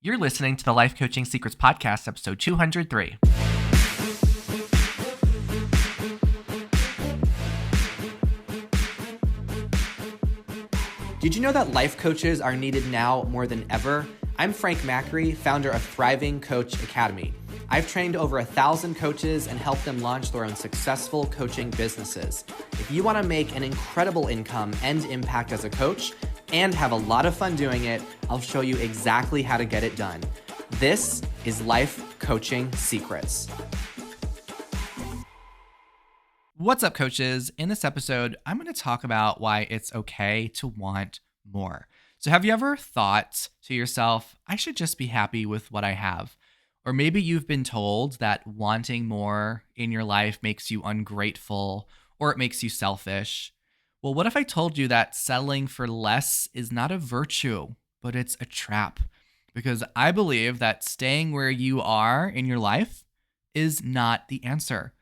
You're listening to the Life Coaching Secrets Podcast, episode 203. Did you know that life coaches are needed now more than ever? I'm Frank Macri, founder of Thriving Coach Academy. I've trained over 1,000 coaches and helped them launch their own successful coaching businesses. If you want to make an incredible income and impact as a coach and have a lot of fun doing it, I'll show you exactly how to get it done. This is Life Coaching Secrets. What's up, coaches? In this episode, I'm going to talk about why it's okay to want more. So have you ever thought to yourself, I should just be happy with what I have? Or maybe you've been told that wanting more in your life makes you ungrateful or it makes you selfish. Well, what if I told you that settling for less is not a virtue, but it's a trap? Because I believe that staying where you are in your life is not the answer.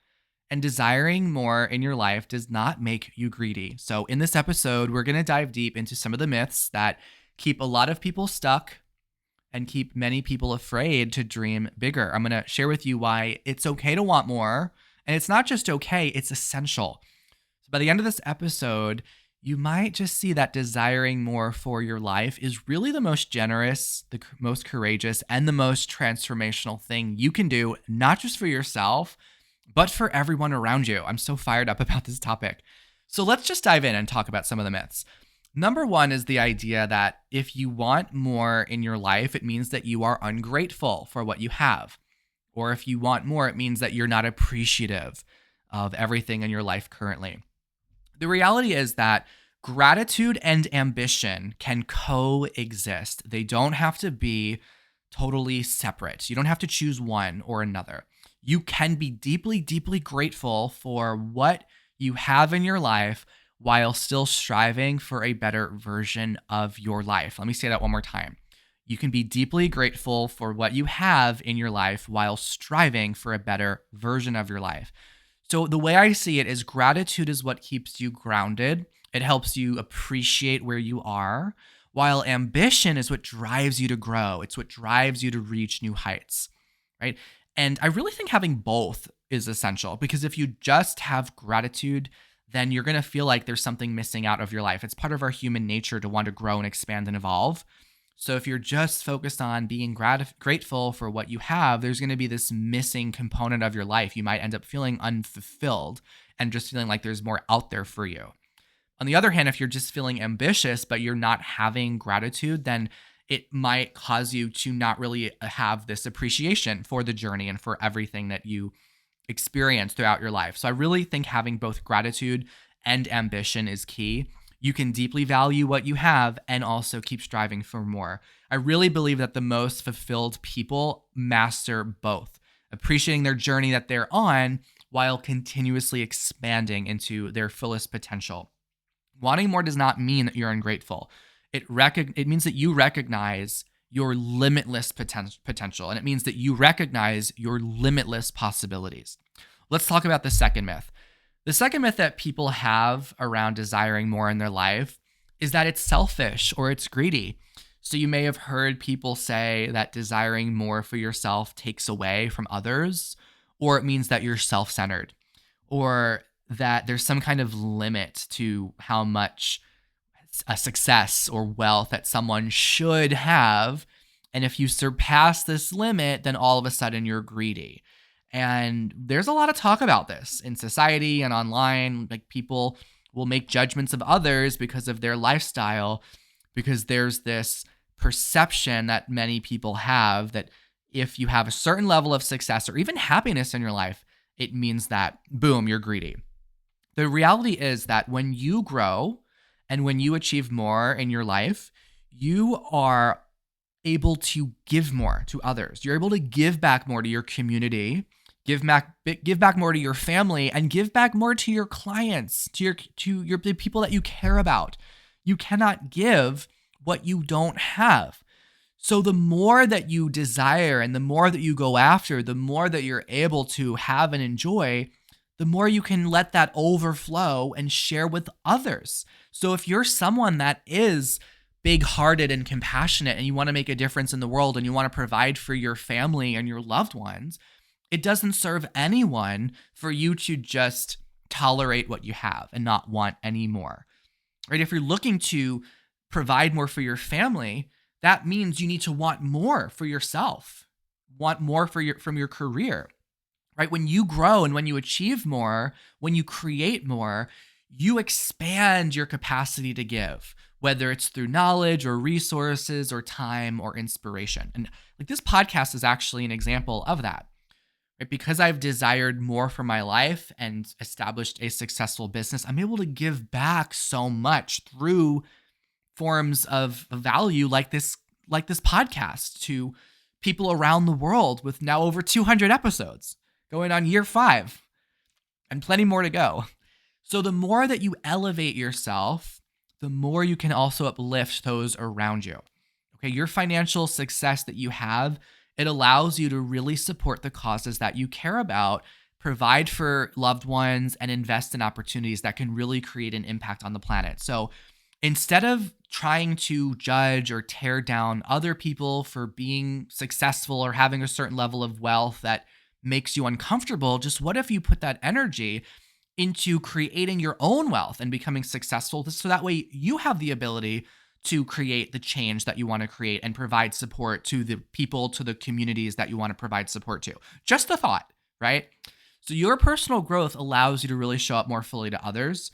And desiring more in your life does not make you greedy. So in this episode, we're going to dive deep into some of the myths that keep a lot of people stuck and keep many people afraid to dream bigger. I'm going to share with you why it's okay to want more. And it's not just okay, it's essential. So by the end of this episode, you might just see that desiring more for your life is really the most generous, the most courageous, and the most transformational thing you can do, not just for yourself, but for everyone around you. I'm so fired up about this topic. So let's just dive in and talk about some of the myths. Number one is the idea that if you want more in your life, it means that you are ungrateful for what you have. Or if you want more, it means that you're not appreciative of everything in your life currently. The reality is that gratitude and ambition can coexist. They don't have to be totally separate. You don't have to choose one or another. You can be deeply, deeply grateful for what you have in your life while still striving for a better version of your life. Let me say that one more time. You can be deeply grateful for what you have in your life while striving for a better version of your life. So the way I see it is gratitude is what keeps you grounded. It helps you appreciate where you are, while ambition is what drives you to grow. It's what drives you to reach new heights, right? And I really think having both is essential, because if you just have gratitude, then you're going to feel like there's something missing out of your life. It's part of our human nature to want to grow and expand and evolve. So if you're just focused on being grateful for what you have, there's going to be this missing component of your life. You might end up feeling unfulfilled and just feeling like there's more out there for you. On the other hand, if you're just feeling ambitious, but you're not having gratitude, then it might cause you to not really have this appreciation for the journey and for everything that you experience throughout your life. So I really think having both gratitude and ambition is key. You can deeply value what you have and also keep striving for more. I really believe that the most fulfilled people master both, appreciating their journey that they're on while continuously expanding into their fullest potential. Wanting more does not mean that you're ungrateful. It means that you recognize your limitless potential, and it means that you recognize your limitless possibilities. Let's talk about the second myth. The second myth that people have around desiring more in their life is that it's selfish or it's greedy. So you may have heard people say that desiring more for yourself takes away from others, or it means that you're self-centered, or that there's some kind of limit to how much a success or wealth that someone should have. And if you surpass this limit, then all of a sudden you're greedy. And there's a lot of talk about this in society and online. Like, people will make judgments of others because of their lifestyle, because there's this perception that many people have that if you have a certain level of success or even happiness in your life, it means that, boom, you're greedy. The reality is that when you grow and when you achieve more in your life, you are able to give more to others. You're able to give back more to your community, give back more to your family, and give back more to your clients, to the people that you care about. You cannot give what you don't have. So the more that you desire and the more that you go after, the more that you're able to have and enjoy, the more you can let that overflow and share with others. So if you're someone that is big-hearted and compassionate and you want to make a difference in the world and you want to provide for your family and your loved ones, it doesn't serve anyone for you to just tolerate what you have and not want any more. Right? If you're looking to provide more for your family, that means you need to want more for yourself, want more from your career. Right? When you grow and when you achieve more, when you create more, you expand your capacity to give, whether it's through knowledge or resources or time or inspiration. And like this podcast is actually an example of that. Right? Because I've desired more for my life and established a successful business, I'm able to give back so much through forms of value like this podcast to people around the world, with now over 200 episodes going on year 5 and plenty more to go. So the more that you elevate yourself, the more you can also uplift those around you. Okay, your financial success that you have, it allows you to really support the causes that you care about, provide for loved ones, and invest in opportunities that can really create an impact on the planet. So instead of trying to judge or tear down other people for being successful or having a certain level of wealth that makes you uncomfortable, just what if you put that energy into creating your own wealth and becoming successful, so that way you have the ability to create the change that you want to create and provide support to the people, to the communities that you want to provide support to. Just a thought, right? So your personal growth allows you to really show up more fully to others,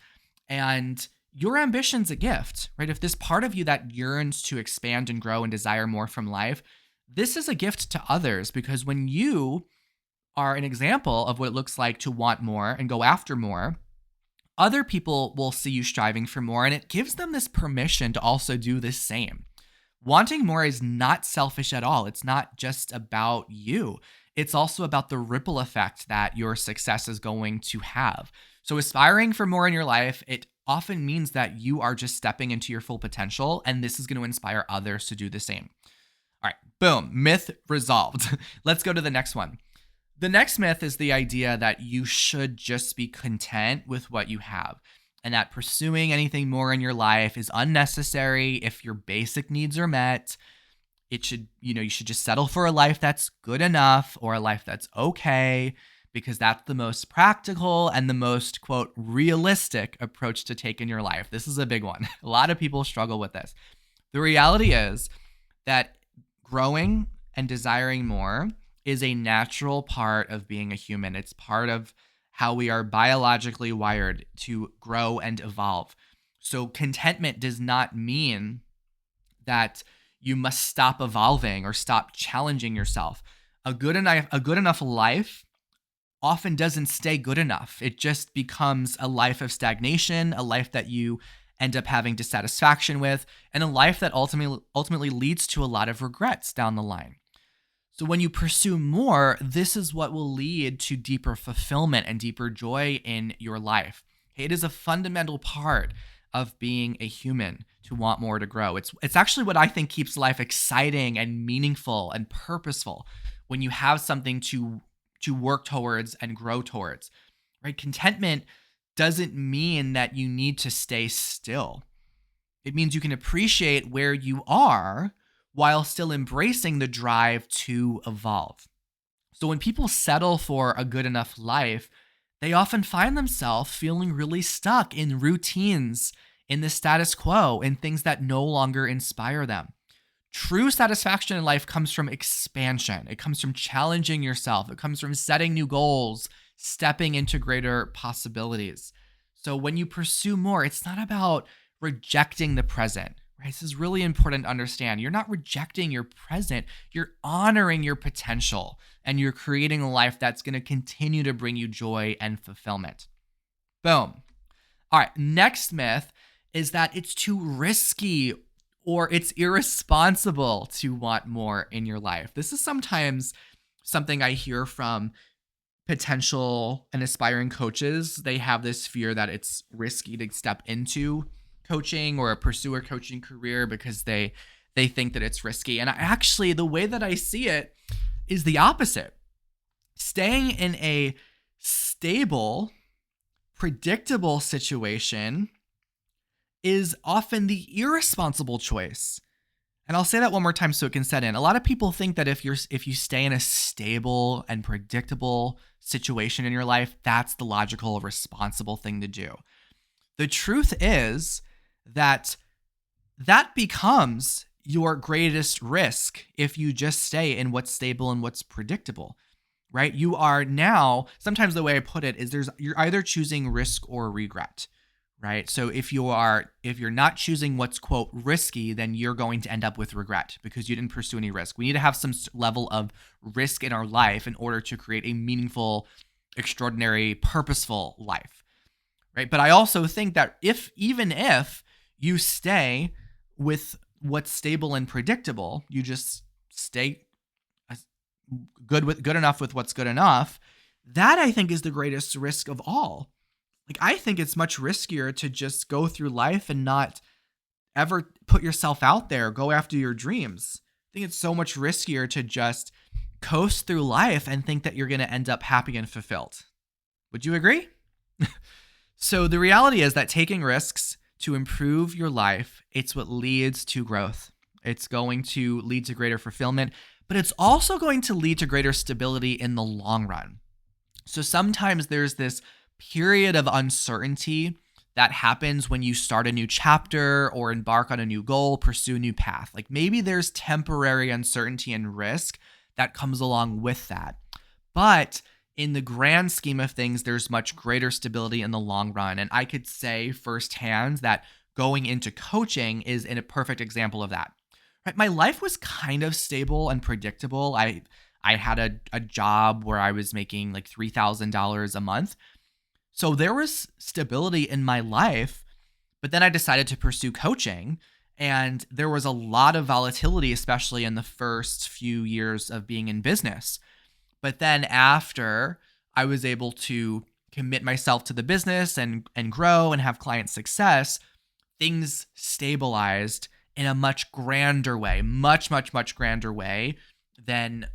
and your ambition's a gift, right? If this part of you that yearns to expand and grow and desire more from life, this is a gift to others, because when you are an example of what it looks like to want more and go after more, other people will see you striving for more, and it gives them this permission to also do the same. Wanting more is not selfish at all. It's not just about you. It's also about the ripple effect that your success is going to have. So aspiring for more in your life, it often means that you are just stepping into your full potential, and this is going to inspire others to do the same. All right, boom, myth resolved. Let's go to the next one. The next myth is the idea that you should just be content with what you have, and that pursuing anything more in your life is unnecessary if your basic needs are met. You should just settle for a life that's good enough, or a life that's okay, because that's the most practical and the most, quote, realistic approach to take in your life. This is a big one. A lot of people struggle with this. The reality is that growing and desiring more is a natural part of being a human. It's part of how we are biologically wired to grow and evolve. So contentment does not mean that you must stop evolving or stop challenging yourself. A good enough life often doesn't stay good enough. It just becomes a life of stagnation, a life that you end up having dissatisfaction with, and a life that ultimately leads to a lot of regrets down the line. So when you pursue more, this is what will lead to deeper fulfillment and deeper joy in your life. It is a fundamental part of being a human to want more, to grow. It's actually what I think keeps life exciting and meaningful and purposeful, when you have something to work towards and grow towards. Right? Contentment doesn't mean that you need to stay still. It means you can appreciate where you are while still embracing the drive to evolve. So when people settle for a good enough life, they often find themselves feeling really stuck in routines, in the status quo, in things that no longer inspire them. True satisfaction in life comes from expansion. It comes from challenging yourself. It comes from setting new goals, stepping into greater possibilities. So when you pursue more, it's not about rejecting the present. Right? This is really important to understand. You're not rejecting your present. You're honoring your potential, and you're creating a life that's going to continue to bring you joy and fulfillment. Boom. All right. Next myth is that it's too risky or it's irresponsible to want more in your life. This is sometimes something I hear from potential and aspiring coaches. They have this fear that it's risky to step into coaching or pursue a coaching career because they think that it's risky. And actually, the way that I see it is the opposite. Staying in a stable, predictable situation is often the irresponsible choice. And I'll say that one more time so it can set in. A lot of people think that if you stay in a stable and predictable situation in your life, that's the logical, responsible thing to do. The truth is that that becomes your greatest risk if you just stay in what's stable and what's predictable, right? You are now, sometimes the way I put it is you're either choosing risk or regret, right? So if you're not choosing what's quote risky, then you're going to end up with regret because you didn't pursue any risk. We need to have some level of risk in our life in order to create a meaningful, extraordinary, purposeful life, right? But I also think that even if you stay with what's stable and predictable, you just stay good enough with what's good enough, that I think is the greatest risk of all. Like, I think it's much riskier to just go through life and not ever put yourself out there, go after your dreams. I think it's so much riskier to just coast through life and think that you're going to end up happy and fulfilled. Would you agree? So the reality is that taking risks to improve your life, it's what leads to growth. It's going to lead to greater fulfillment, but it's also going to lead to greater stability in the long run. So sometimes there's this period of uncertainty that happens when you start a new chapter or embark on a new goal, pursue a new path. Like maybe there's temporary uncertainty and risk that comes along with that. But in the grand scheme of things, there's much greater stability in the long run. And I could say firsthand that going into coaching is in a perfect example of that. Right? My life was kind of stable and predictable. I had a job where I was making like $3,000 a month. So there was stability in my life, but then I decided to pursue coaching, and there was a lot of volatility, especially in the first few years of being in business. But then after I was able to commit myself to the business and grow and have client success, things stabilized in a much grander way, much grander way than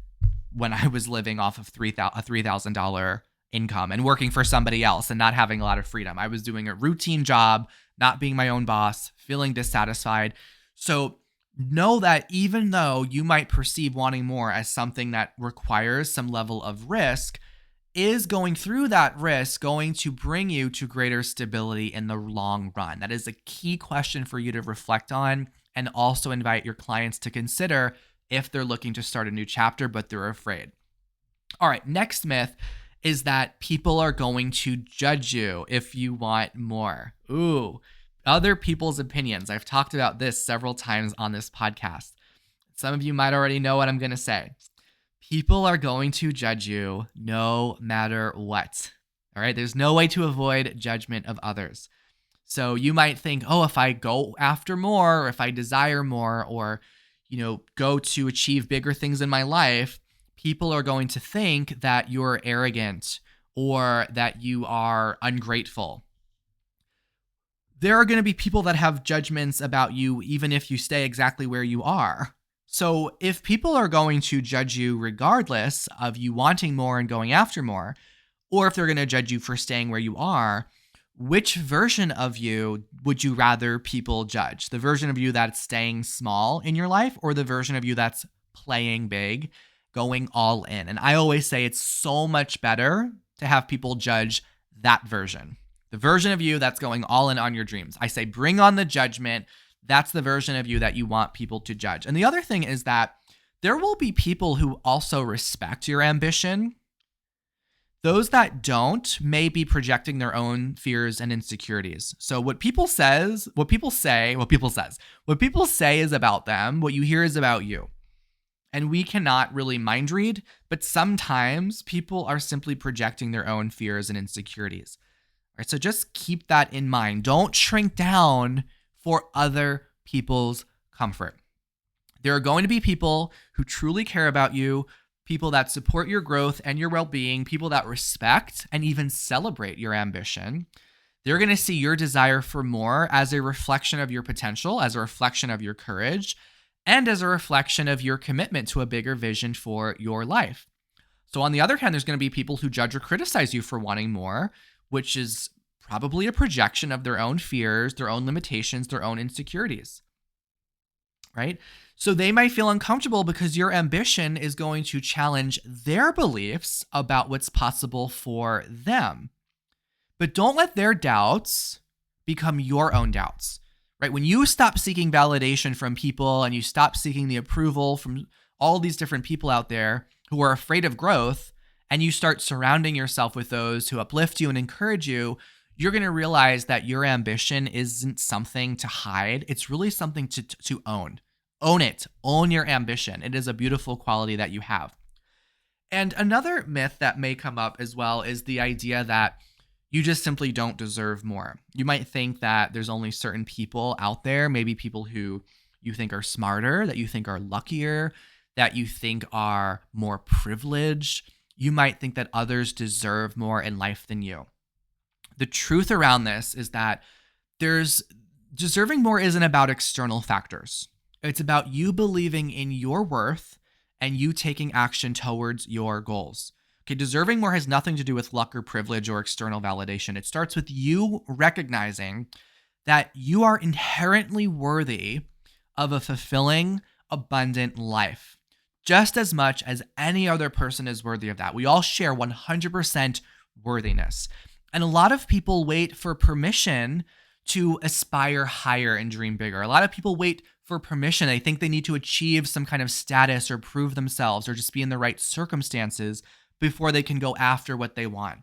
when I was living off of a $3,000 income and working for somebody else and not having a lot of freedom. I was doing a routine job, not being my own boss, feeling dissatisfied. So know that even though you might perceive wanting more as something that requires some level of risk, is going through that risk going to bring you to greater stability in the long run? That is a key question for you to reflect on, and also invite your clients to consider if they're looking to start a new chapter, but they're afraid. All right, next myth is that people are going to judge you if you want more. Ooh, other people's opinions. I've talked about this several times on this podcast. Some of you might already know what I'm going to say. People are going to judge you no matter what. All right, there's no way to avoid judgment of others. So you might think, oh, if I go after more, or if I desire more, or, go to achieve bigger things in my life, people are going to think that you're arrogant or that you are ungrateful. There are going to be people that have judgments about you even if you stay exactly where you are. So if people are going to judge you regardless of you wanting more and going after more, or if they're going to judge you for staying where you are, which version of you would you rather people judge? The version of you that's staying small in your life, or the version of you that's playing big, going all in? And I always say it's so much better to have people judge that version. The version of you that's going all in on your dreams. I say bring on the judgment. That's the version of you that you want people to judge. And the other thing is that there will be people who also respect your ambition. Those that don't may be projecting their own fears and insecurities. So what people say is about them, what you hear is about you. And we cannot really mind read, but sometimes people are simply projecting their own fears and insecurities. All right, so just keep that in mind. Don't shrink down for other people's comfort. There are going to be people who truly care about you, people that support your growth and your well-being, people that respect and even celebrate your ambition. They're going to see your desire for more as a reflection of your potential, as a reflection of your courage, and as a reflection of your commitment to a bigger vision for your life. So on the other hand, there's going to be people who judge or criticize you for wanting more, which is probably a projection of their own fears, their own limitations, their own insecurities, right? So they might feel uncomfortable because your ambition is going to challenge their beliefs about what's possible for them. But don't let their doubts become your own doubts, right? When you stop seeking validation from people and you stop seeking the approval from all these different people out there who are afraid of growth, and you start surrounding yourself with those who uplift you and encourage you, you're going to realize that your ambition isn't something to hide. It's really something to own. Own it. Own your ambition. It is a beautiful quality that you have. And another myth that may come up as well is the idea that you just simply don't deserve more. You might think that there's only certain people out there, maybe people who you think are smarter, that you think are luckier, that you think are more privileged. You might think that others deserve more in life than you. The truth around this is that deserving more isn't about external factors. It's about you believing in your worth and you taking action towards your goals. Okay, deserving more has nothing to do with luck or privilege or external validation. It starts with you recognizing that you are inherently worthy of a fulfilling, abundant life, just as much as any other person is worthy of that. We all share 100% worthiness. And a lot of people wait for permission to aspire higher and dream bigger. A lot of people wait for permission. They think they need to achieve some kind of status or prove themselves or just be in the right circumstances before they can go after what they want.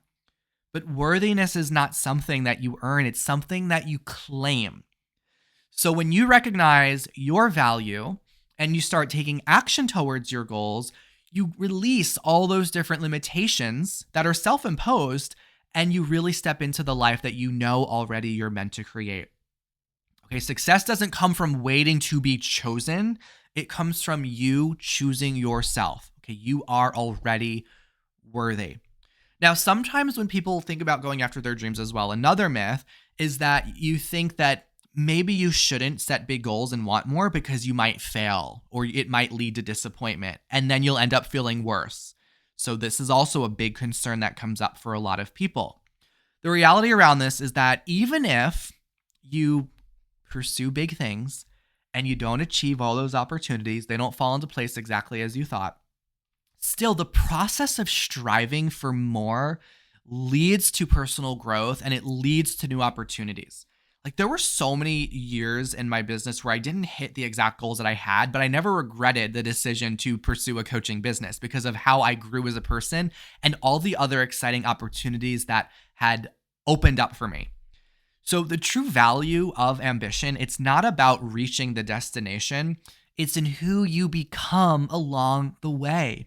But worthiness is not something that you earn, it's something that you claim. So when you recognize your value and you start taking action towards your goals, you release all those different limitations that are self-imposed, and you really step into the life that you know already you're meant to create. Okay, success doesn't come from waiting to be chosen. It comes from you choosing yourself. Okay, you are already worthy. Now, sometimes when people think about going after their dreams as well, another myth is that you think that maybe you shouldn't set big goals and want more because you might fail or it might lead to disappointment, and then you'll end up feeling worse. So this is also a big concern that comes up for a lot of people. The reality around this is that even if you pursue big things and you don't achieve all those opportunities, they don't fall into place exactly as you thought, still the process of striving for more leads to personal growth and it leads to new opportunities. Like there were so many years in my business where I didn't hit the exact goals that I had, but I never regretted the decision to pursue a coaching business because of how I grew as a person and all the other exciting opportunities that had opened up for me. So the true value of ambition, it's not about reaching the destination, it's in who you become along the way.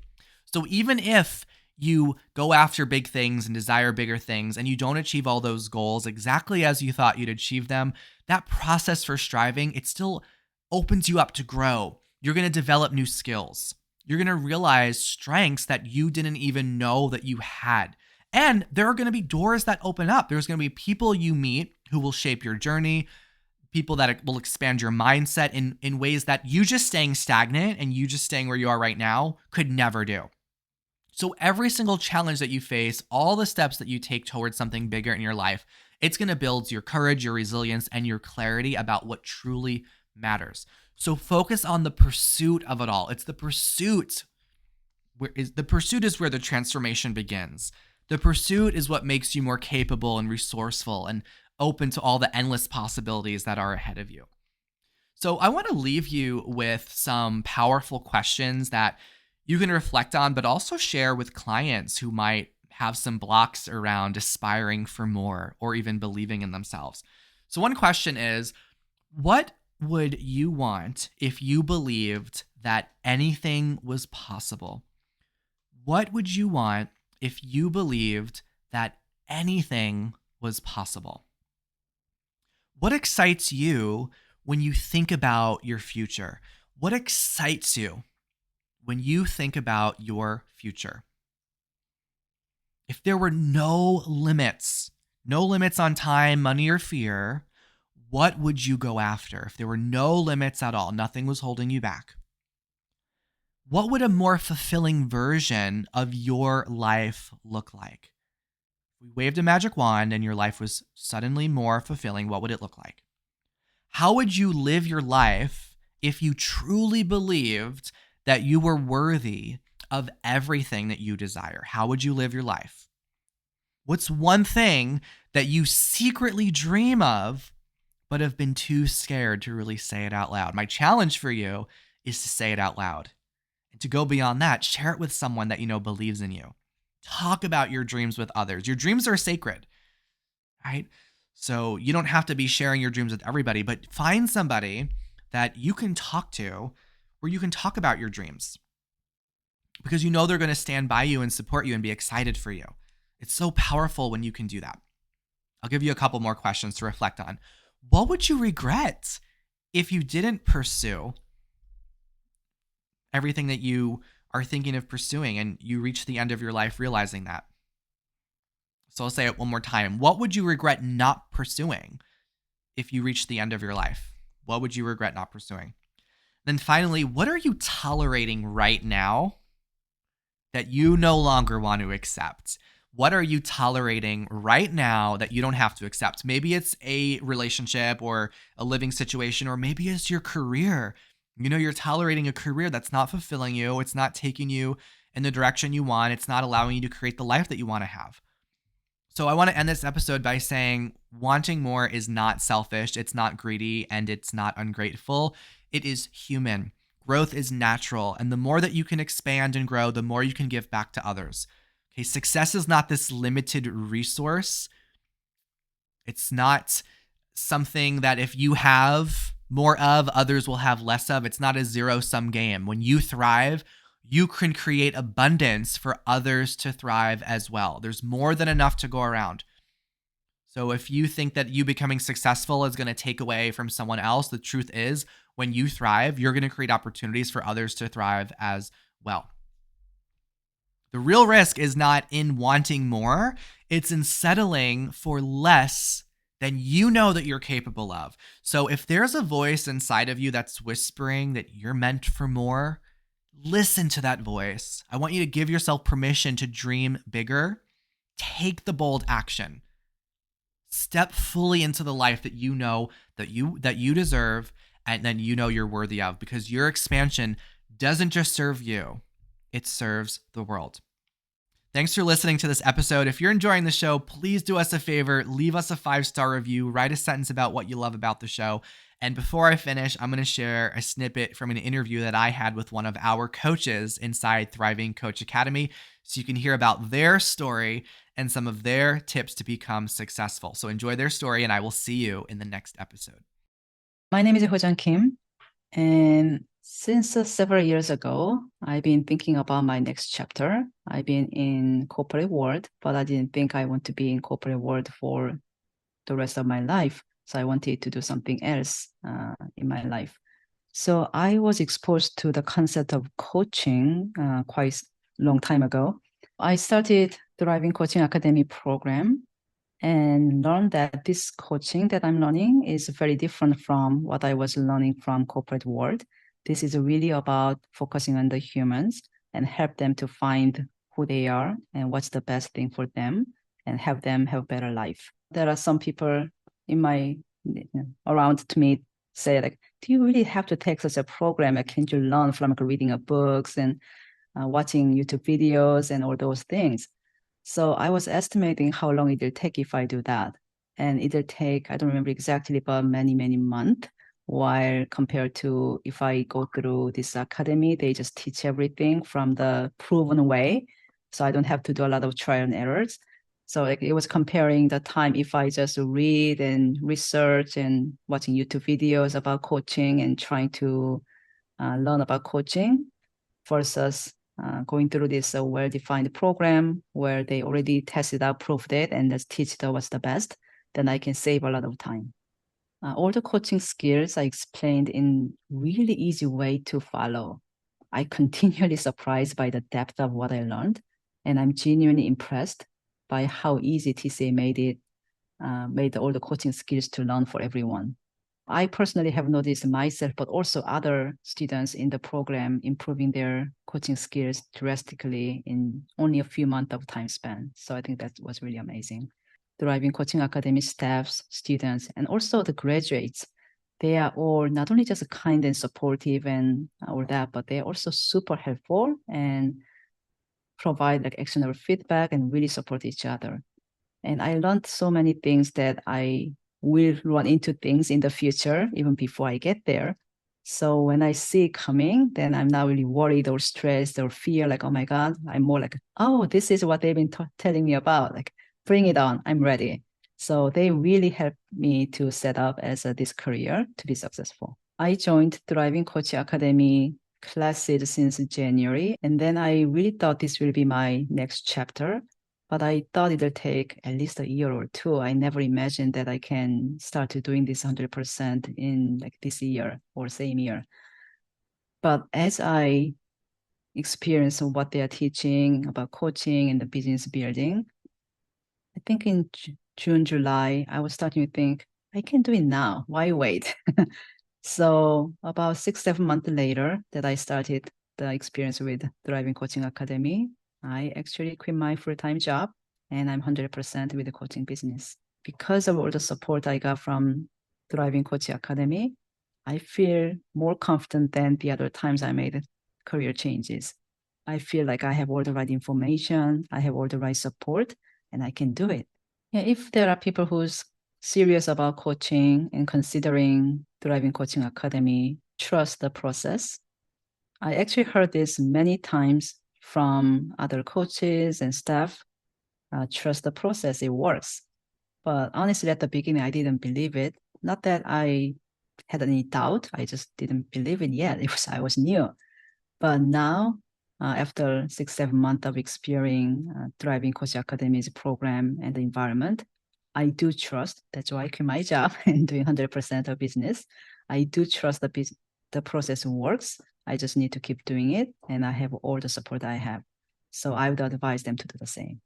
So even if you go after big things and desire bigger things and you don't achieve all those goals exactly as you thought you'd achieve them, that process for striving, it still opens you up to grow. You're going to develop new skills. You're going to realize strengths that you didn't even know that you had. And there are going to be doors that open up. There's going to be people you meet who will shape your journey, people that will expand your mindset in ways that you just staying stagnant and you just staying where you are right now could never do. So every single challenge that you face, all the steps that you take towards something bigger in your life, it's going to build your courage, your resilience, and your clarity about what truly matters. So focus on the pursuit of it all. It's the pursuit. The pursuit is where the transformation begins. The pursuit is what makes you more capable and resourceful and open to all the endless possibilities that are ahead of you. So I want to leave you with some powerful questions that you can reflect on, but also share with clients who might have some blocks around aspiring for more or even believing in themselves. So one question is, what would you want if you believed that anything was possible? What would you want if you believed that anything was possible? What excites you when you think about your future? What excites you when you think about your future? If there were no limits on time, money, or fear, what would you go after? If there were no limits at all, nothing was holding you back, what would a more fulfilling version of your life look like? If we waved a magic wand and your life was suddenly more fulfilling, what would it look like? How would you live your life if you truly believed that you were worthy of everything that you desire? How would you live your life? What's one thing that you secretly dream of, but have been too scared to really say it out loud? My challenge for you is to say it out loud. And to go beyond that, share it with someone that you know believes in you. Talk about your dreams with others. Your dreams are sacred, right? So you don't have to be sharing your dreams with everybody, but find somebody that you can talk to where you can talk about your dreams because you know they're going to stand by you and support you and be excited for you. It's so powerful when you can do that. I'll give you a couple more questions to reflect on. What would you regret if you didn't pursue everything that you are thinking of pursuing and you reach the end of your life realizing that? So I'll say it one more time. What would you regret not pursuing if you reach the end of your life? What would you regret not pursuing? Then finally, what are you tolerating right now that you no longer want to accept? What are you tolerating right now that you don't have to accept? Maybe it's a relationship or a living situation, or maybe it's your career. You know, you're tolerating a career that's not fulfilling you. It's not taking you in the direction you want. It's not allowing you to create the life that you want to have. So I want to end this episode by saying wanting more is not selfish, it's not greedy, and it's not ungrateful. It is human. Growth is natural, and the more that you can expand and grow, the more you can give back to others. Okay, success is not this limited resource. It's not something that if you have more of, others will have less of. It's not a zero-sum game. When you thrive, you can create abundance for others to thrive as well. There's more than enough to go around. So if you think that you becoming successful is going to take away from someone else, the truth is when you thrive, you're going to create opportunities for others to thrive as well. The real risk is not in wanting more. It's in settling for less than you know that you're capable of. So if there's a voice inside of you that's whispering that you're meant for more, listen to that voice. I want you to give yourself permission to dream bigger. Take the bold action. Step fully into the life that you know that you deserve and then you know you're worthy of, because your expansion doesn't just serve you, it serves the world. Thanks for listening to this episode. If you're enjoying the show, please do us a favor, leave us a 5-star review, write a sentence about what you love about the show. And before I finish, I'm going to share a snippet from an interview that I had with one of our coaches inside Thriving Coach Academy, so you can hear about their story and some of their tips to become successful. So enjoy their story, and I will see you in the next episode. My name is Hojang Kim, and since several years ago, I've been thinking about my next chapter. I've been in corporate world, but I didn't think I want to be in corporate world for the rest of my life. So I wanted to do something else in my life. So I was exposed to the concept of coaching quite a long time ago. I started Thriving Coaching Academy program and learned that this coaching that I'm learning is very different from what I was learning from corporate world. This is really about focusing on the humans and help them to find who they are and what's the best thing for them and help them have a better life. There are some people in my around to me say like, do you really have to take such a program? Can't you learn from like, reading a books and watching YouTube videos and all those things? So I was estimating how long it'll take if I do that. And it'll take, I don't remember exactly, but many, many months. While compared to if I go through this academy, they just teach everything from the proven way. So I don't have to do a lot of trial and errors. So like it was comparing the time if I just read and research and watching YouTube videos about coaching and trying to learn about coaching versus going through this well-defined program where they already tested out, proved it, and just teach what's the best, then I can save a lot of time. All the coaching skills are explained in really easy way to follow. I continually surprised by the depth of what I learned, and I'm genuinely impressed by how easy TCA made all the coaching skills to learn for everyone. I personally have noticed myself, but also other students in the program improving their coaching skills drastically in only a few months of time span. So I think that was really amazing. Thriving Coaching Academy staffs, students, and also the graduates, they are all not only just kind and supportive and all that, but they're also super helpful and provide like actionable feedback and really support each other. And I learned so many things that I will run into things in the future, even before I get there. So when I see it coming, then I'm not really worried or stressed or fear like, oh my God, I'm more like, oh, this is what they've been telling me about. Like, bring it on, I'm ready. So they really helped me to set up as this career to be successful. I joined Thriving Coach Academy classes since January, and then I really thought this will be my next chapter. But I thought it'll take at least a year or two. I never imagined that I can start doing this 100% in like this year or same year. But as I experience what they are teaching about coaching and the business building, I think in June, July, I was starting to think, I can do it now. Why wait? So about 6-7 months later that I started the experience with Thriving Coaching Academy, I actually quit my full-time job and I'm 100% with the coaching business. Because of all the support I got from Thriving Coaching Academy, I feel more confident than the other times I made career changes. I feel like I have all the right information, I have all the right support, and I can do it. Yeah, if there are people who's serious about coaching and considering Thriving Coaching Academy, trust the process. I actually heard this many times from other coaches and staff. Trust the process, it works. But honestly, at the beginning, I didn't believe it. Not that I had any doubt, I just didn't believe it yet. I was new. But now, after 6-7 months of experiencing Thriving Coach Academy's program and the environment, I do trust. That's why I quit my job and doing 100% of business. I do trust the process works. I just need to keep doing it, and I have all the support I have. So I would advise them to do the same.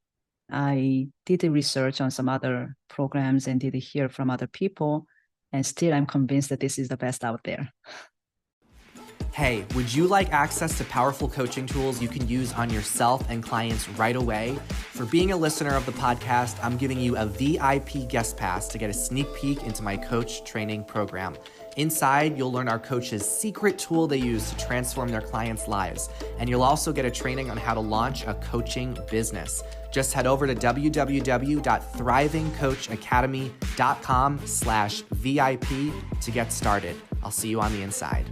I did research on some other programs and did hear from other people, and still I'm convinced that this is the best out there. Hey, would you like access to powerful coaching tools you can use on yourself and clients right away? For being a listener of the podcast, I'm giving you a VIP guest pass to get a sneak peek into my coach training program. Inside, you'll learn our coaches' secret tool they use to transform their clients' lives. And you'll also get a training on how to launch a coaching business. Just head over to www.thrivingcoachacademy.com/VIP to get started. I'll see you on the inside.